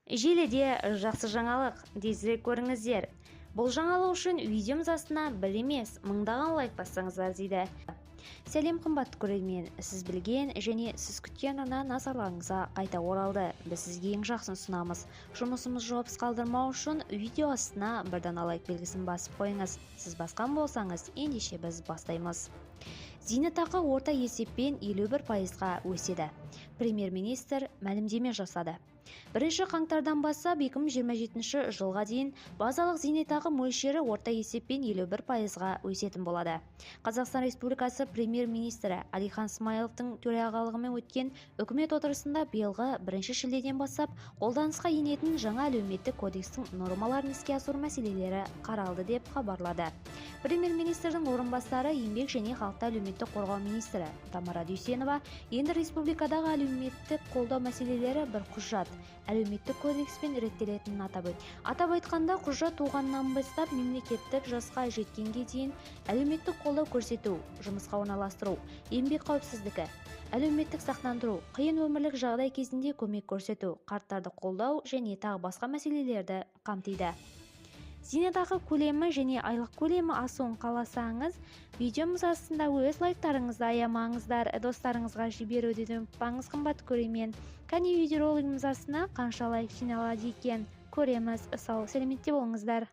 Желіде жақсы жаңалық тезірек көріңіздер. Бұл жаңалық үшін видеомыз астына бір емес, мыңдаған лайк бассаңыздар дейді. Сәлем қымбатты көрермен, сіз білген және сіз күткен ана назарларыңызға қайта оралды. Біз сізге ең жақсын ұсынамыз. Жұмысымыз жауапсыз қалдырмау үшін видео астына бір дана лайк белгісін басып қойыңыз. Сіз басқан болсаңыз, ендеше біз бастаймыз. Зейнетақы орта есеппен 51%-ға өседі. Премьер-министр мәлімдеме жасады. 1 қаңтардан бастап 2027 жылға дейін базалық зейнетақы мөлшері орта есеппен 51%-ға өсетін болады. Қазақстан Республикасы премьер-министрі Әлихан Смайыловтың төрағалығымен өткен үкімет отырысында биылғы 1 шілдеден бастап қолданысқа енетін жаңа әлеуметтік кодекстің нормаларын іске асыру мәселелері қаралды деп хабарлады. Премьер-министрдің орынбасары еңбек және халықты әлеуметтік қорғау министрі Тамара Дүйсенова енді республикадағы әлеуметтік қолдау мәселелері бір құжат әлеуметтік кодекспен реттелетінін атап айтқанда, құжат туғаннан бастап мемлекеттік жасқа жеткенге дейін әлеуметтік қолдау көрсету, жұмысқа орналастыру, еңбек қауіпсіздігі, әлеуметтік сақтандыру, қиын өмірлік жағдай кезінде көмек көрсету, қарттарды қолдау және тағы басқа мәселелерді қамтиды. Зейнетақы көлемі және айлық көлемі асуын қаласаңыз, видеомыз астында өз лайктарыңызды аямаңыздар, достарыңызға жіберуді ұмытпаңыз қымбатты көрермен. Кәне видеоролигіміз астына қанша лайк жиналады екен көреміз. Сау, сәлеметте болыңыздар.